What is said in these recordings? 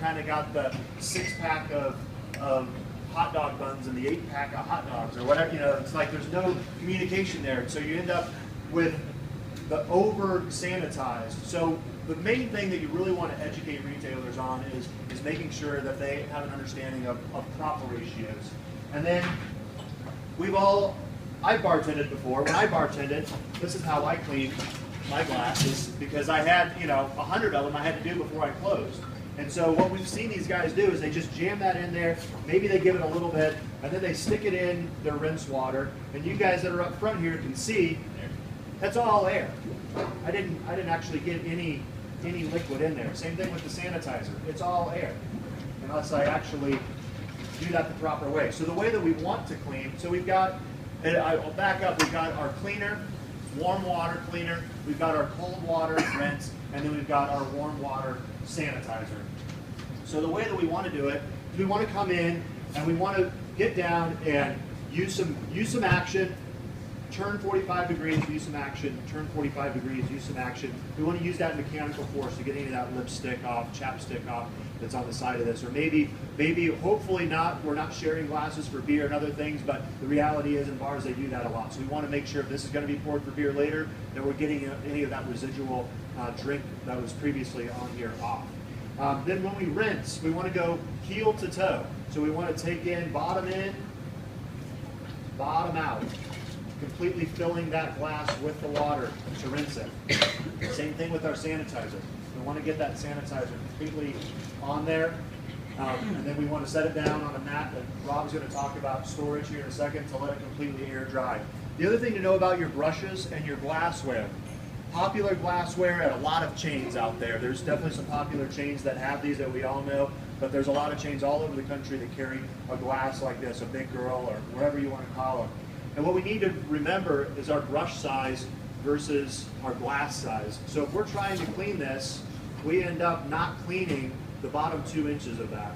kind of got the 6-pack of hot dog buns and the 8-pack of hot dogs or whatever. You know, it's like there's no communication there. So you end up with the over sanitized. So the main thing that you really want to educate retailers on is making sure that they have an understanding of proper ratios. And then I bartended before. When I bartended, this is how I cleaned my glasses, because I had, 100 of them I had to do before I closed. And so what we've seen these guys do is they just jam that in there, maybe they give it a little bit, and then they stick it in their rinse water. And you guys that are up front here can see that's all air. I didn't actually get any liquid in there. Same thing with the sanitizer. It's all air, unless I actually do that the proper way. So the way that we want to clean, so we've got, and I'll back up, we've got our cleaner, warm water cleaner, we've got our cold water rinse, and then we've got our warm water sanitizer. So the way that we want to do it is we want to come in and we want to get down and use some action, turn 45 degrees, use some action, turn 45 degrees, use some action. We want to use that mechanical force to get any of that lipstick off, chapstick off that's on the side of this. Or maybe, hopefully not, we're not sharing glasses for beer and other things, but the reality is in bars they do that a lot. So we want to make sure if this is going to be poured for beer later, that we're getting any of that residual drink that was previously on here off. Then when we rinse, we want to go heel to toe. So we want to take in, bottom out, completely filling that glass with the water to rinse it. Same thing with our sanitizer. We want to get that sanitizer completely on there. And then we want to set it down on a mat that Rob's going to talk about storage here in a second to let it completely air dry. The other thing to know about your brushes and your glassware. Popular glassware at a lot of chains out there. There's definitely some popular chains that have these that we all know, but there's a lot of chains all over the country that carry a glass like this, a Big Girl or whatever you want to call them. And what we need to remember is our brush size versus our glass size. So if we're trying to clean this, we end up not cleaning the bottom 2 inches of that.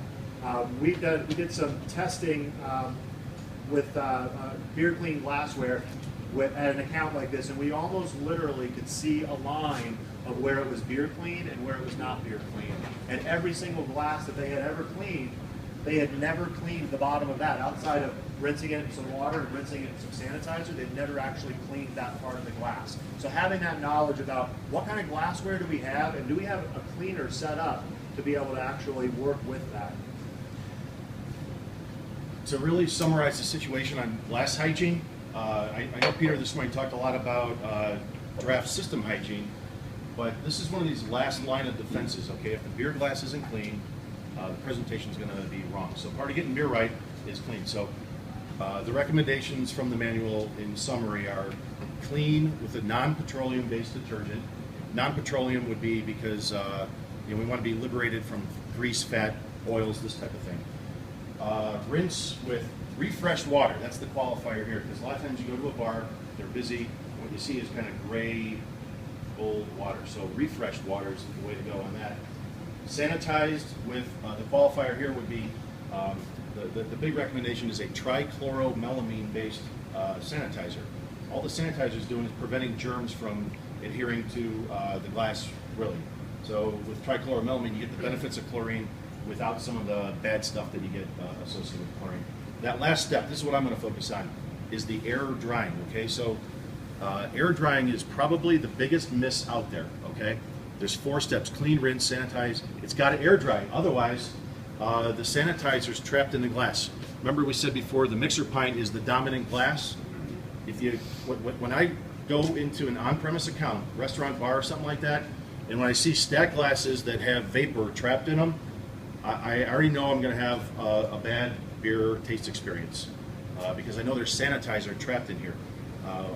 We did some testing with beer clean glassware at an account like this, and we almost literally could see a line of where it was beer clean and where it was not beer clean. And every single glass that they had ever cleaned, they had never cleaned the bottom of that. Outside of rinsing it in some water and rinsing it in some sanitizer, they've never actually cleaned that part of the glass. So having that knowledge about what kind of glassware do we have, and do we have a cleaner set up to be able to actually work with that. To really summarize the situation on glass hygiene, I know Peter this morning talked a lot about draft system hygiene, but this is one of these last line of defenses, okay? If the beer glass isn't clean, the presentation is going to be wrong. So part of getting beer right is clean. So the recommendations from the manual in summary are clean with a non-petroleum based detergent. Non-petroleum would be because we want to be liberated from grease, fat, oils, this type of thing. Rinse with refreshed water. That's the qualifier here, because a lot of times you go to a bar, they're busy, what you see is kind of gray, old water. So refreshed water is the way to go on that. Sanitized with, the qualifier here would be, the big recommendation is a trichloromelamine based sanitizer. All the sanitizer is doing is preventing germs from adhering to the glass, really. So with trichloromelamine, you get the benefits of chlorine without some of the bad stuff that you get associated with chlorine. That last step, this is what I'm going to focus on, is the air drying, okay? So air drying is probably the biggest miss out there, okay? There's 4 steps: clean, rinse, sanitize. It's got to air dry, otherwise the sanitizer's trapped in the glass. Remember we said before, the mixer pint is the dominant glass. When I go into an on-premise account, restaurant, bar, or something like that, and when I see stacked glasses that have vapor trapped in them, I already know I'm going to have a bad beer taste experience because I know there's sanitizer trapped in here.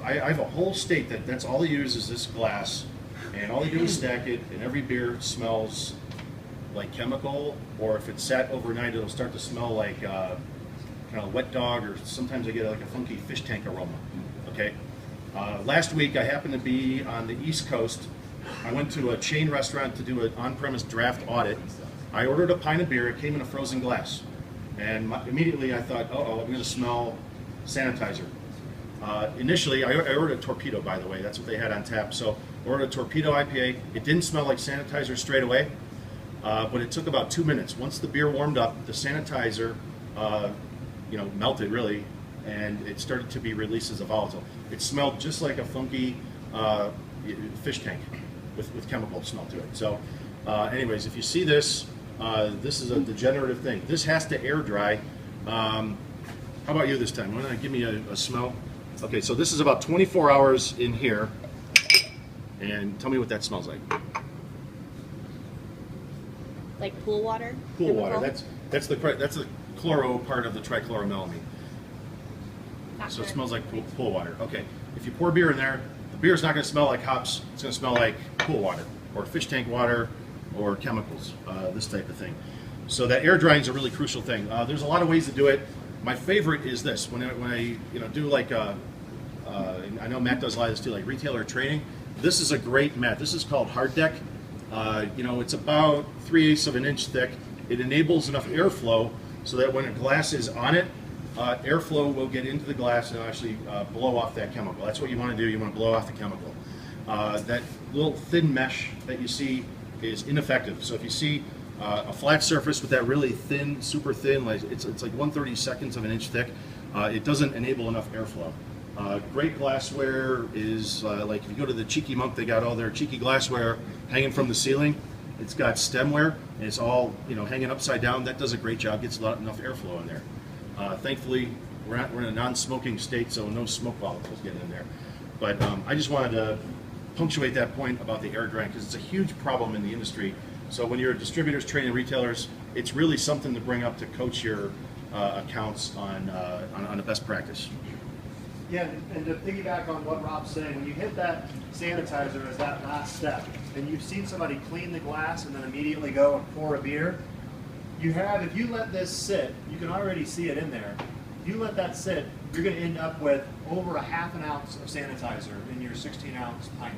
I have a whole state that's all they use is this glass, and all they do is stack it, and every beer smells like chemical, or if it's sat overnight, it'll start to smell like kind of wet dog, or sometimes I get like a funky fish tank aroma. Okay. Last week I happened to be on the East Coast. I went to a chain restaurant to do an on-premise draft audit. I ordered a pint of beer. It came in a frozen glass, and immediately I thought, "Uh-oh, I'm going to smell sanitizer." Initially, I ordered a Torpedo, by the way. That's what they had on tap. So I ordered a Torpedo IPA. It didn't smell like sanitizer straight away. but it took about 2 minutes. Once the beer warmed up, the sanitizer, melted really, and it started to be released as a volatile. It smelled just like a funky fish tank with chemical smell to it. So, anyways, if you see this, this is a degenerative thing. This has to air dry. How about you this time? Want to give me a smell? Okay, so this is about 24 hours in here, and tell me what that smells like. Like pool water? Pool Chemical? water. That's the chloro part of the trichloromelamine. So it smells like pool water. Okay, if you pour beer in there, the beer is not going to smell like hops. It's going to smell like pool water or fish tank water or chemicals, this type of thing. So that air drying is a really crucial thing. There's a lot of ways to do it. My favorite is this. When I do like, I know Matt does a lot of this too, like retailer training. This is a great mat. This is called Hard Deck. It's about 3/8 of an inch thick. It enables enough airflow so that when a glass is on it, airflow will get into the glass and actually blow off that chemical. That's what you want to do. You want to blow off the chemical. That little thin mesh that you see is ineffective. So if you see a flat surface with that really thin, super thin, like it's like 1/32 of an inch thick, it doesn't enable enough airflow. Great glassware is like if you go to the Cheeky Monk, they got all their Cheeky glassware hanging from the ceiling. It's got stemware and it's all hanging upside down. That does a great job. Gets enough airflow in there. Thankfully, we're in a non-smoking state, so no smoke volatiles getting in there. But I just wanted to punctuate that point about the air drying because it's a huge problem in the industry. So when you're distributors, training retailers, it's really something to bring up to coach your accounts on a best practice. Yeah, and to piggyback on what Rob's saying, when you hit that sanitizer as that last step, and you've seen somebody clean the glass and then immediately go and pour a beer, if you let this sit, you can already see it in there. If you let that sit, you're going to end up with over a half an ounce of sanitizer in your 16-ounce pint.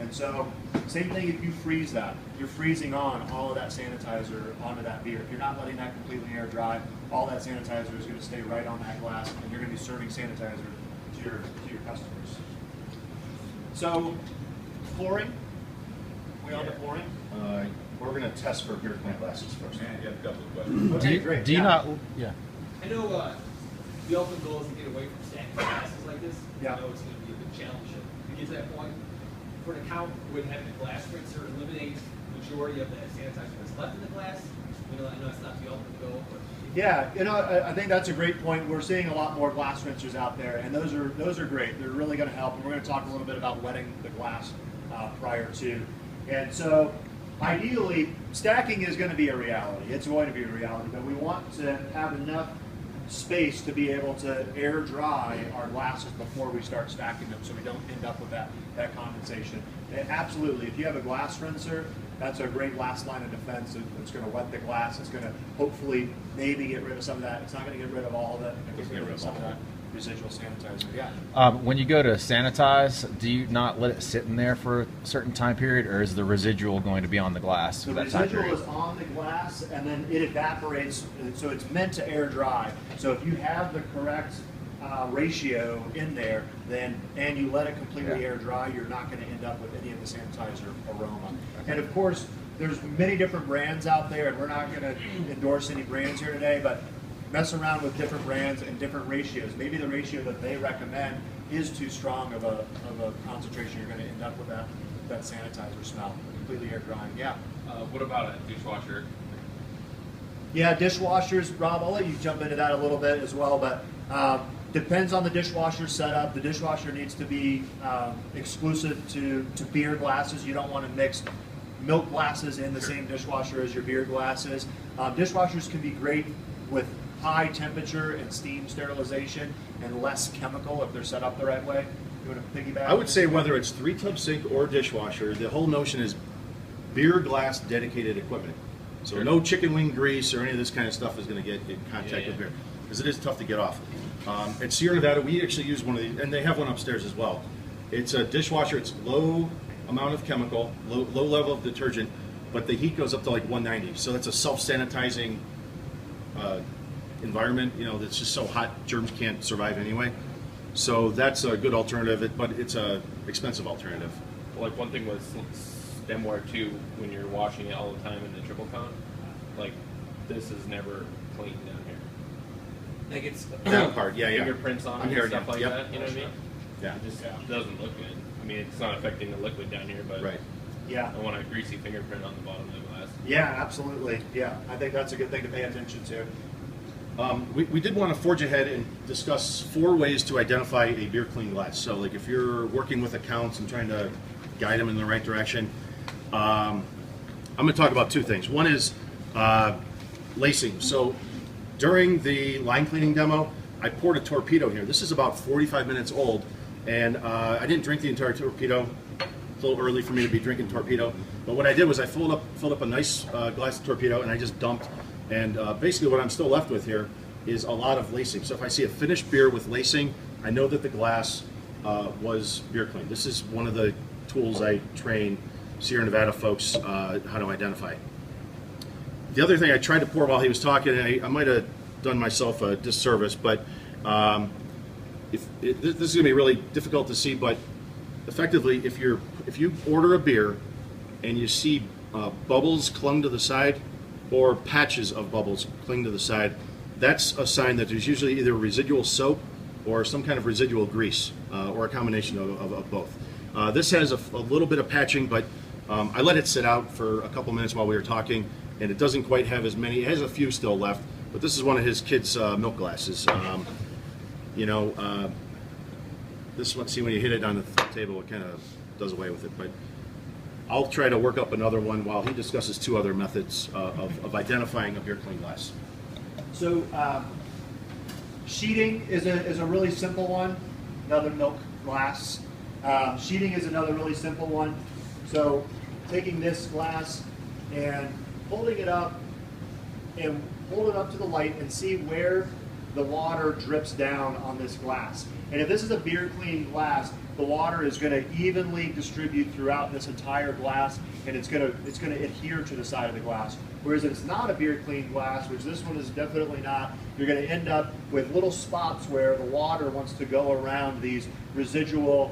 And so, same thing if you freeze that. You're freezing on all of that sanitizer onto that beer. If you're not letting that completely air dry, all that sanitizer is going to stay right on that glass, and you're going to be serving sanitizer to your customers. So, pouring. We on to pouring? We're going to test for beer plant glasses first. Yeah, you have a couple of questions. Okay, great. Do you Yeah. not? Yeah. I know the ultimate goal is to get away from stacking glasses like this. Yeah. I know it's going to be a big challenge to get to that point. For an account, would having a glass rinser eliminate the majority of that sanitizer that's left in the glass? I know it's not the ultimate goal, but Yeah, I think that's a great point. We're seeing a lot more glass rinsers out there, and those are great. They're really going to help. And we're going to talk a little bit about wetting the glass prior to. And so, ideally, stacking is going to be a reality. It's going to be a reality, but we want to have enough space to be able to air dry our glasses before we start stacking them, so we don't end up with that condensation. And absolutely, if you have a glass rinser, that's a great last line of defense. It's going to wet the glass. It's going to hopefully maybe get rid of some of that. It's not going to get rid of all of it. It's going to get rid of some of that residual sanitizer. Yeah. When you go to sanitize, do you not let it sit in there for a certain time period, or is the residual going to be on the glass for The that time residual period? is on the glass, and then it evaporates, so it's meant to air dry. So if you have the correct ratio in there, and you let it completely Yeah. air dry, you're not going to end up with any of the sanitizer aroma. And of course, there's many different brands out there, and we're not going to endorse any brands here today, but mess around with different brands and different ratios. Maybe the ratio that they recommend is too strong of a concentration. You're going to end up with that sanitizer smell, completely air drying. Yeah. What about a dishwasher? Yeah, dishwashers, Rob, I'll let you jump into that a little bit as well, but depends on the dishwasher setup. The dishwasher needs to be exclusive to beer glasses. You don't want to mix milk glasses in the same dishwasher as your beer glasses. Dishwashers can be great with high temperature and steam sterilization and less chemical if they're set up the right way. You want to piggyback? I would say whether it's 3-tub sink or dishwasher, the whole notion is beer glass dedicated equipment. So no chicken wing grease or any of this kind of stuff is going to get in contact with beer, because it is tough to get off. At Sierra Nevada, we actually use one of these, and they have one upstairs as well. It's a dishwasher. It's low amount of chemical, low level of detergent, but the heat goes up to like 190. So that's a self-sanitizing environment. That's just so hot, germs can't survive anyway. So that's a good alternative, but it's a expensive alternative. Like one thing was Demoir too, when you're washing it all the time in the triple cone, like this is never clean down here. Like it's That part, yeah. fingerprints on I'm it here and stuff again. like Yep. that. You know what I mean? Yeah. It just doesn't look good. I mean, it's not affecting the liquid down here, but Right. Yeah. I want a greasy fingerprint on the bottom of the glass. Yeah, absolutely. Yeah, I think that's a good thing to pay attention to. We did want to forge ahead and discuss 4 ways to identify a beer clean glass. So, like if you're working with accounts and trying to guide them in the right direction, I'm going to talk about 2 things. One is lacing. So, during the line cleaning demo, I poured a torpedo here. This is about 45 minutes old, and I didn't drink the entire torpedo. It's a little early for me to be drinking torpedo, but what I did was I filled up a nice glass of torpedo, and I just dumped. And basically what I'm still left with here is a lot of lacing. So if I see a finished beer with lacing, I know that the glass was beer clean. This is one of the tools I train Sierra Nevada folks how to identify. The other thing I tried to pour while he was talking, and I might have done myself a disservice, but this is going to be really difficult to see, but effectively if you order a beer and you see bubbles clung to the side, or patches of bubbles cling to the side, that's a sign that there's usually either residual soap or some kind of residual grease, or a combination of both. This has a little bit of patching, but I let it sit out for a couple minutes while we were talking, and it doesn't quite have as many. It has a few still left, but this is one of his kids' milk glasses. This one, see, when you hit it on the table, it kind of does away with it, but I'll try to work up another one while he discusses 2 other methods of identifying a beer clean glass. So sheeting is a really simple one, another milk glass. Sheeting is another really simple one. So taking this glass and holding it up and hold it up to the light and see where the water drips down on this glass. And if this is a beer clean glass, the water is going to evenly distribute throughout this entire glass, and it's going to adhere to the side of the glass. Whereas if it's not a beer clean glass, which this one is definitely not, you're going to end up with little spots where the water wants to go around these residual,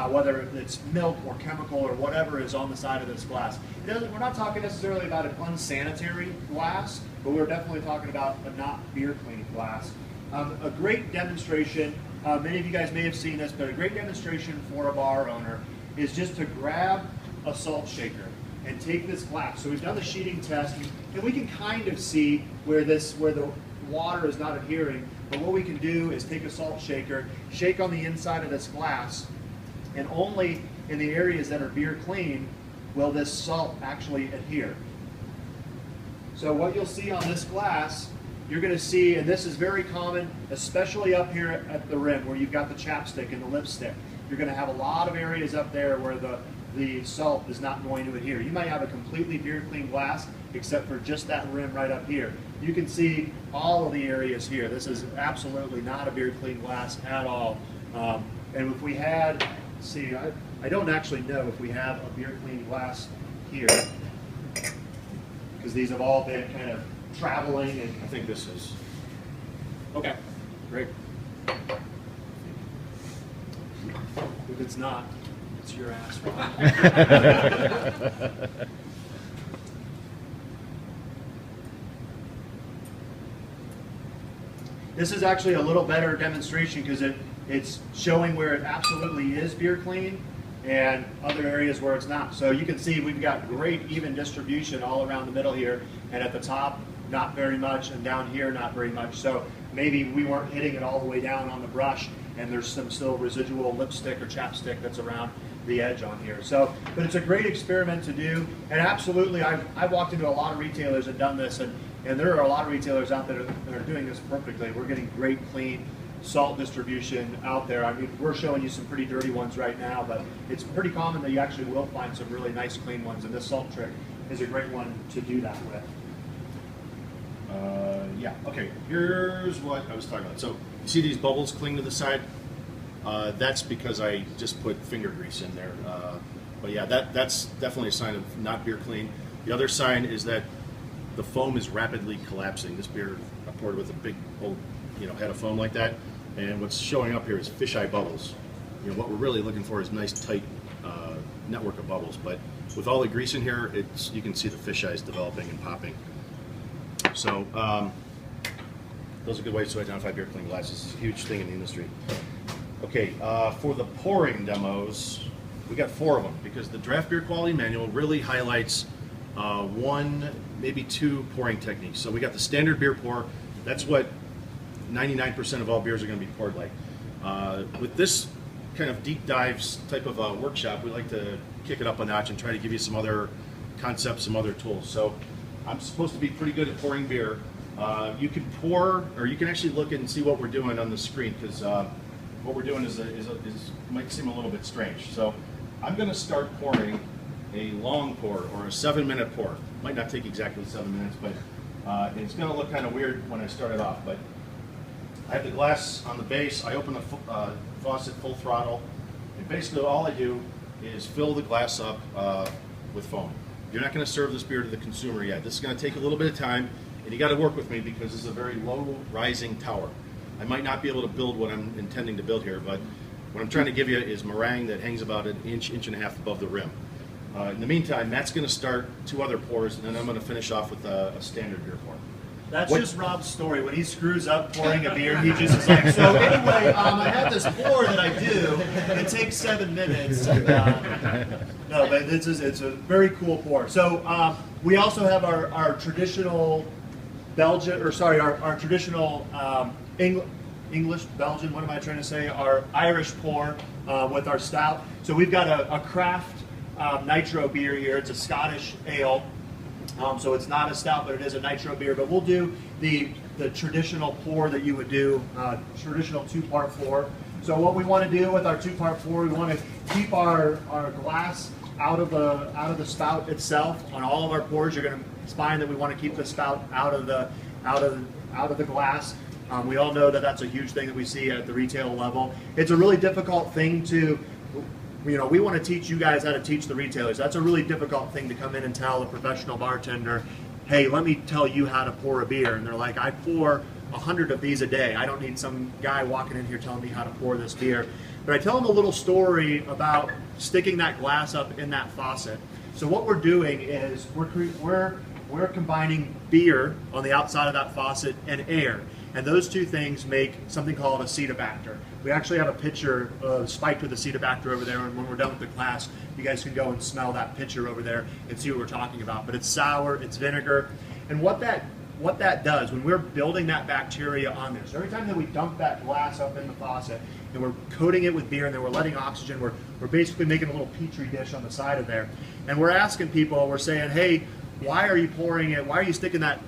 whether it's milk or chemical or whatever is on the side of this glass. We're not talking necessarily about an unsanitary glass, but we're definitely talking about a not beer clean glass. A great demonstration, many of you guys may have seen this, but a great demonstration for a bar owner is just to grab a salt shaker and take this glass. So we've done the sheeting test, and we can kind of see where the water is not adhering, but what we can do is take a salt shaker, shake on the inside of this glass, and only in the areas that are beer clean will this salt actually adhere. So what you'll see on this glass, you're going to see, and this is very common, especially up here at the rim where you've got the chapstick and the lipstick. You're going to have a lot of areas up there where the salt is not going to adhere. You might have a completely beer clean glass except for just that rim right up here. You can see all of the areas here. This is absolutely not a beer clean glass at all. And if we had, see, I don't actually know if we have a beer clean glass here, because these have all been kind of traveling, and I think this is. okay, great. If it's not, it's your ass, Ron. This is actually a little better demonstration because it's showing where it absolutely is beer clean and other areas where it's not. So you can see we've got great even distribution all around the middle here, and at the top not very much, and down here not very much. So maybe we weren't hitting it all the way down on the brush, and there's some still residual lipstick or chapstick that's around the edge on here. So, but it's a great experiment to do, and absolutely, I've walked into a lot of retailers and done this, and there are a lot of retailers out there that are doing this perfectly. We're getting great clean salt distribution out there. I mean, we're showing you some pretty dirty ones right now, but it's pretty common that you actually will find some really nice clean ones, and this salt trick is a great one to do that with. Yeah, okay, here's what I was talking about. So you see these bubbles cling to the side? That's because I just put finger grease in there. But yeah, that's definitely a sign of not beer clean. The other sign is that the foam is rapidly collapsing. This beer I poured with a big old head of foam like that, and what's showing up here is fisheye bubbles. What we're really looking for is nice tight network of bubbles, but with all the grease in here, you can see the fish eyes developing and popping. So those are good ways to identify beer clean glass. This is a huge thing in the industry. Okay, for the pouring demos, we got 4 of them because the draft beer quality manual really highlights 1, maybe 2 pouring techniques. So we got the standard beer pour. That's what 99% of all beers are going to be poured like. With this kind of deep dives type of workshop, we like to kick it up a notch and try to give you some other concepts, some other tools. So I'm supposed to be pretty good at pouring beer. You can pour, or you can actually look and see what we're doing on the screen, because what we're doing is might seem a little bit strange. So I'm going to start pouring a long pour, or a 7-minute pour. Might not take exactly 7 minutes, but it's going to look kind of weird when I start it off. But I have the glass on the base. I open the faucet full throttle, and basically all I do is fill the glass up with foam. You're not going to serve this beer to the consumer yet. This is going to take a little bit of time, and you got to work with me because this is a very low rising tower. I might not be able to build what I'm intending to build here, but what I'm trying to give you is meringue that hangs about an inch and a half above the rim. In the meantime, Matt's going to start 2 other pours, and then I'm going to finish off with a standard beer pour. That's just Rob's story. When he screws up pouring a beer, he just is like, so anyway, I have this pour that I do. It takes 7 minutes. And, no, but it's a very cool pour. So we also have our traditional Belgian, or sorry, our traditional English, Belgian, what am I trying to say? Our Irish pour with our stout. So we've got a craft nitro beer here. It's a Scottish ale. So it's not a stout, but it is a nitro beer. But we'll do the traditional pour that you would do, traditional 2-part pour. So what we want to do with our 2-part pour, we want to keep our glass out of the spout itself. On all of our pours, you're going to find that we want to keep the spout out of the glass. We all know that that's a huge thing that we see at the retail level. It's a really difficult thing to. We want to teach you guys how to teach the retailers. That's a really difficult thing to come in and tell a professional bartender, hey, let me tell you how to pour a beer. And they're like, I pour 100 of these a day. I don't need some guy walking in here telling me how to pour this beer. But I tell them a little story about sticking that glass up in that faucet. So what we're doing is we're combining beer on the outside of that faucet and air. And those 2 things make something called acetobacter. We actually have a pitcher spiked with acetobacter over there, and when we're done with the class, you guys can go and smell that pitcher over there and see what we're talking about. But it's sour, it's vinegar, and what that does when we're building that bacteria on there. So every time that we dump that glass up in the faucet and we're coating it with beer and then we're letting oxygen, we're basically making a little petri dish on the side of there, and we're asking people, we're saying, hey, why are you pouring it? Why are you sticking that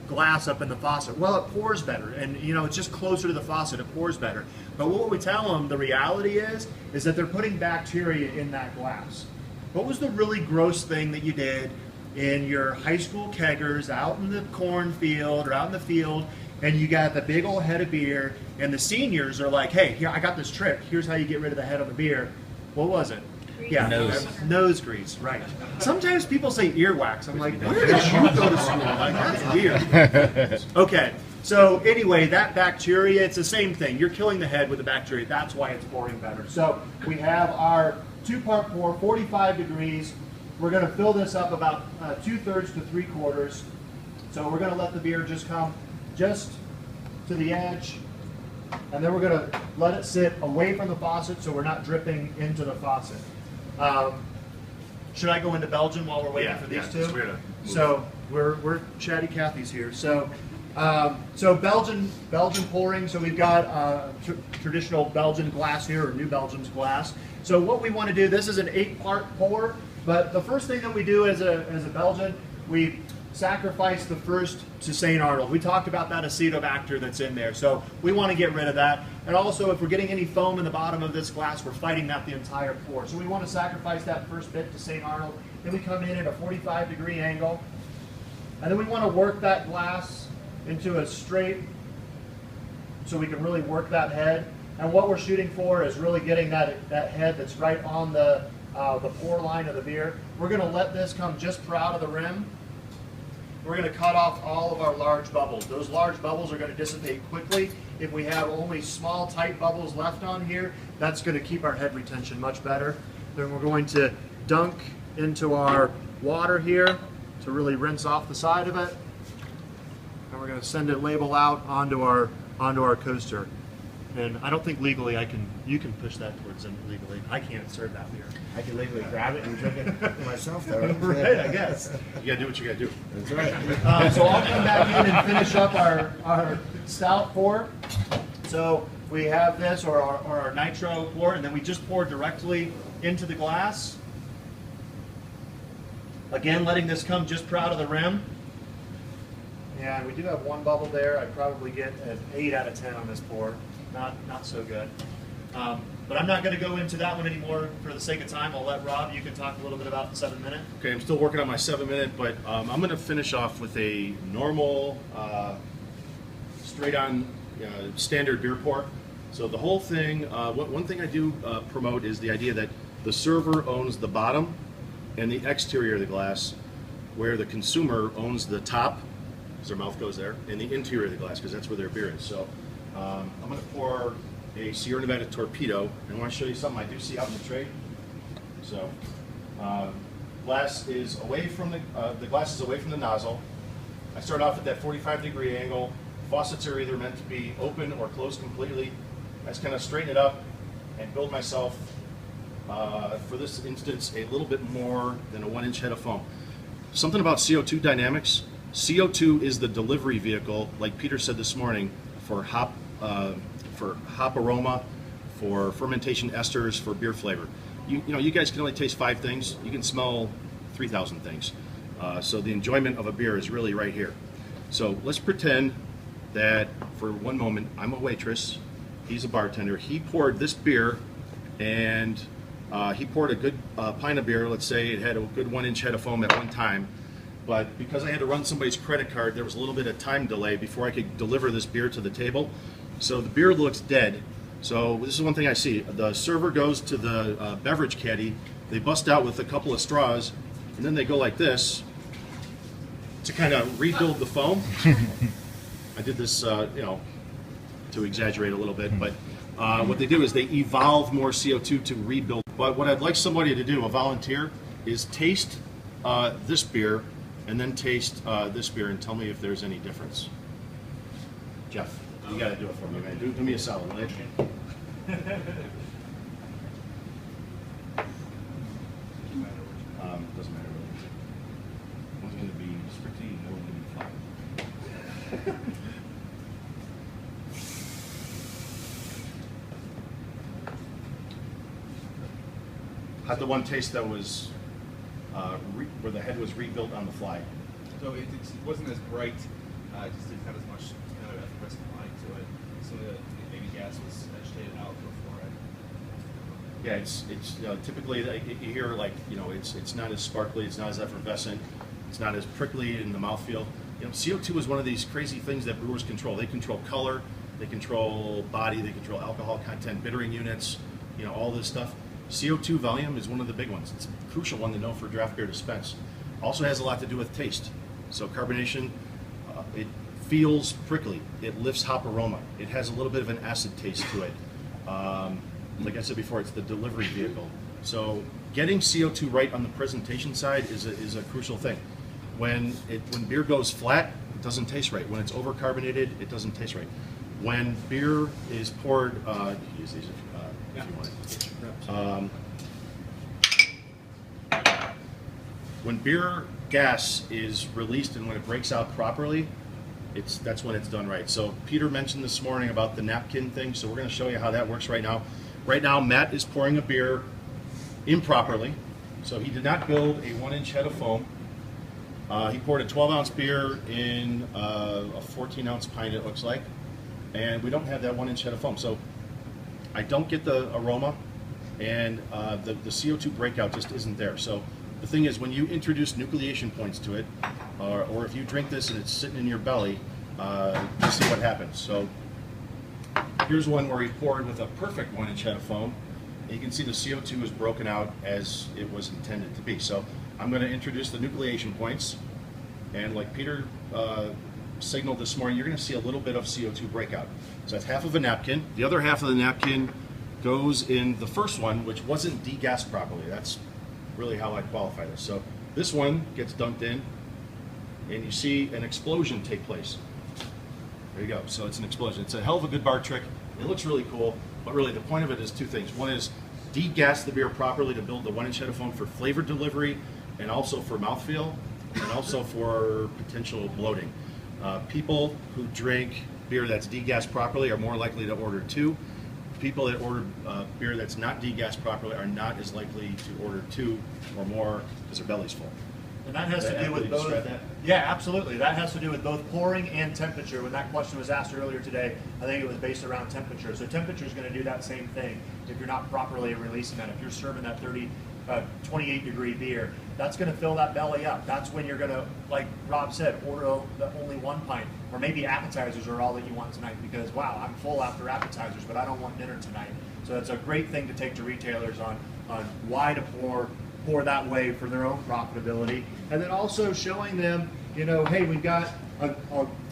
glass up in the faucet? Well, it pours better, and it's just closer to the faucet, it pours better. But what we tell them, the reality is that they're putting bacteria in that glass. What was the really gross thing that you did in your high school keggers out in the cornfield or out in the field, and you got the big old head of beer, and the seniors are like, hey, here, I got this trick, here's how you get rid of the head of the beer. What was it? Yeah, nose grease, right. Sometimes people say earwax. I'm like, where did you go to school? Like, that's weird. Okay, so anyway, that bacteria, it's the same thing. You're killing the head with the bacteria. That's why it's pouring better. So we have our 2-part pour, 45 degrees. We're going to fill this up about 2/3 to 3/4. So we're going to let the beer just come just to the edge. And then we're going to let it sit away from the faucet so we're not dripping into the faucet. Should I go into Belgian while we're waiting for these 2? So we're chatty Cathy's here. So Belgian pouring. So we've got traditional Belgian glass here, or New Belgium's glass. So what we want to do, this is an 8-part pour, but the first thing that we do as a Belgian, we sacrifice the first to St. Arnold. We talked about that acetobacter that's in there, so we want to get rid of that. And also, if we're getting any foam in the bottom of this glass, we're fighting that the entire pour. So we want to sacrifice that first bit to St. Arnold. Then we come in at a 45-degree angle, and then we want to work that glass into a straight, so we can really work that head. And what we're shooting for is really getting that head that's right on the pour line of the beer. We're going to let this come just proud of the rim. We're going to cut off all of our large bubbles. Those large bubbles are going to dissipate quickly. If we have only small, tight bubbles left on here, that's going to keep our head retention much better. Then we're going to dunk into our water here to really rinse off the side of it. And we're going to send it label out onto our coaster. And I don't think legally you can push that towards them legally. I can't serve that beer. I can legally grab it and drink it myself, though. Right, I guess. You gotta do what you gotta do. That's right. So I'll come back in and finish up our stout pour. So we have this, or our nitro pour, and then we just pour directly into the glass. Again, letting this come just proud of the rim. And we do have one bubble there. I'd probably get an 8 out of 10 on this pour. Not so good. But I'm not going to go into that one anymore for the sake of time. I'll let Rob, you can talk a little bit about the 7-minute. Okay, I'm still working on my 7-minute, but I'm gonna finish off with a normal, straight on standard beer pour. So the whole thing, one thing I do promote is the idea that the server owns the bottom and the exterior of the glass, where the consumer owns the top, because their mouth goes there, and the interior of the glass, because that's where their beer is. So I'm going to pour a Sierra Nevada Torpedo, and I want to show you something I do see out in the trade. So glass is away from the glass is away from the nozzle. I start off at that 45-degree angle. Faucets are either meant to be open or closed completely. I just kind of straighten it up and build myself, for this instance, a little bit more than a 1-inch head of foam. Something about CO2 dynamics. CO2 is the delivery vehicle, like Peter said this morning, for hop aroma, for fermentation esters, for beer flavor. You know, you guys can only taste 5 things. You can smell 3,000 things. So the enjoyment of a beer is really right here. So let's pretend that for one moment I'm a waitress. He's a bartender. He poured this beer, and he poured a good pint of beer. Let's say it had a good 1-inch head of foam at one time. But because I had to run somebody's credit card, there was a little bit of time delay before I could deliver this beer to the table. So the beer looks dead. So this is one thing I see. The server goes to the beverage caddy. They bust out with a couple of straws, and then they go like this to kind of rebuild the foam. I did this, to exaggerate a little bit, but what they do is they evolve more CO2 to rebuild. But what I'd like somebody to do, a volunteer, is taste this beer and then taste this beer and tell me if there's any difference. Jeff, you got to do it for me, man. Do me a solid, will you? Doesn't matter really. One's going to be strictly, and one's going to be flat. How'd the one taste that was where the head was rebuilt on the fly? So it wasn't as bright, it just didn't have as much kind of effervescent line to it. Some of the maybe gas was agitated out before it. Yeah, it's typically you hear like it's not as sparkly, it's not as effervescent, it's not as prickly in the mouthfeel. CO2 is one of these crazy things that brewers control. They control color, they control body, they control alcohol content, bittering units, all this stuff. CO2 volume is one of the big ones. It's a crucial one to know for draft beer dispense. Also has a lot to do with taste. So carbonation, it feels prickly. It lifts hop aroma. It has a little bit of an acid taste to it. Like I said before, it's the delivery vehicle. So getting CO2 right on the presentation side is a crucial thing. When beer goes flat, it doesn't taste right. When it's overcarbonated, it doesn't taste right. When beer is poured, you can use these if you want it. When beer gas is released and when it breaks out properly, that's when it's done right. So Peter mentioned this morning about the napkin thing, so we're going to show you how that works right now. Right now, Matt is pouring a beer improperly, so he did not build a 1-inch head of foam. He poured a 12-ounce beer in a 14-ounce pint, it looks like, and we don't have that 1-inch head of foam. So I don't get the aroma, and the CO2 breakout just isn't there. So the thing is, when you introduce nucleation points to it, or if you drink this and it's sitting in your belly, you see what happens. So here's one where he poured with a perfect 1-inch head of foam. And you can see the CO2 is broken out as it was intended to be. So I'm going to introduce the nucleation points, and like Peter signaled this morning, you're going to see a little bit of CO2 breakout. So that's half of a napkin. The other half of the napkin goes in the first one, which wasn't degassed properly. That's really how I qualify this. So this one gets dunked in, and you see an explosion take place. There you go. So it's an explosion. It's a hell of a good bar trick. It looks really cool, but really the point of it is two things. One is degas the beer properly to build the 1-inch head of foam for flavor delivery and also for mouthfeel and also for potential bloating. People who drink beer that's degassed properly are more likely to order 2. People that order beer that's not degassed properly are not as likely to order 2 or more because their belly's full. And that has to do with Will you both. describe that? Yeah, absolutely. That has to do with both pouring and temperature. When that question was asked earlier today, I think it was based around temperature. So temperature is going to do that same thing if you're not properly releasing that. If you're serving that 28 degree beer, that's going to fill that belly up. That's when you're going to, like Rob said, order only 1 pint, or maybe appetizers are all that you want tonight because, wow, I'm full after appetizers, but I don't want dinner tonight. So it's a great thing to take to retailers on why to pour that way for their own profitability. And then also showing them, you know, hey, we've got a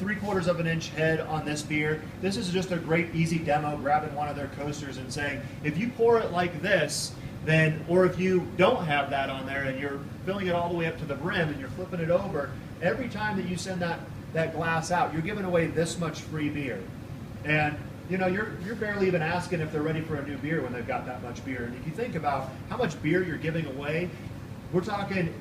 3/4 of an inch head on this beer. This is just a great easy demo, grabbing one of their coasters and saying, if you pour it like this, then, or if you don't have that on there and you're filling it all the way up to the brim and you're flipping it over, every time that you send that glass out, you're giving away this much free beer. And you know, you're barely even asking if they're ready for a new beer when they've got that much beer. And if you think about how much beer you're giving away, we're talking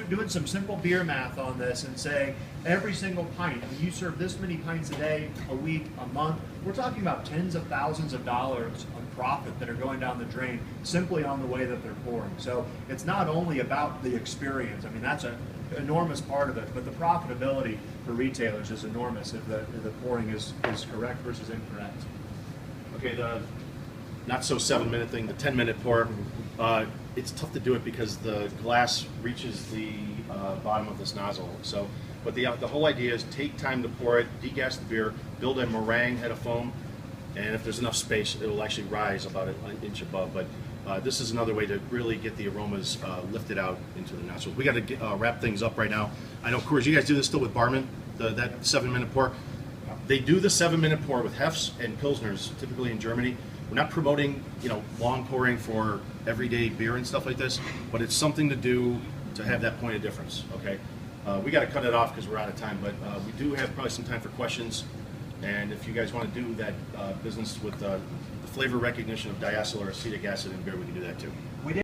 doing some simple beer math on this and saying every single pint, when you serve this many pints a day, a week, a month, we're talking about tens of thousands of dollars of profit that are going down the drain simply on the way that they're pouring. So it's not only about the experience. I mean, that's an enormous part of it, but the profitability for retailers is enormous if the pouring is correct versus incorrect. Okay, the not so 7-minute thing, the 10-minute pour. It's tough to do it because the glass reaches the bottom of this nozzle. So, but the whole idea is take time to pour it, degas the beer, build a meringue head of foam, and if there's enough space, it'll actually rise about an inch above. But this is another way to really get the aromas lifted out into the nostrils. We got to wrap things up right now. I know, Coors, you guys do this still with Barman, that 7-minute pour. They do the 7-minute pour with Hefs and Pilsners, typically in Germany. We're not promoting, you know, long pouring for everyday beer and stuff like this, but it's something to do to have that point of difference, okay? We got to cut it off because we're out of time, but we do have probably some time for questions. And if you guys want to do that business with the flavor recognition of diacetyl or acetic acid in beer, we can do that too.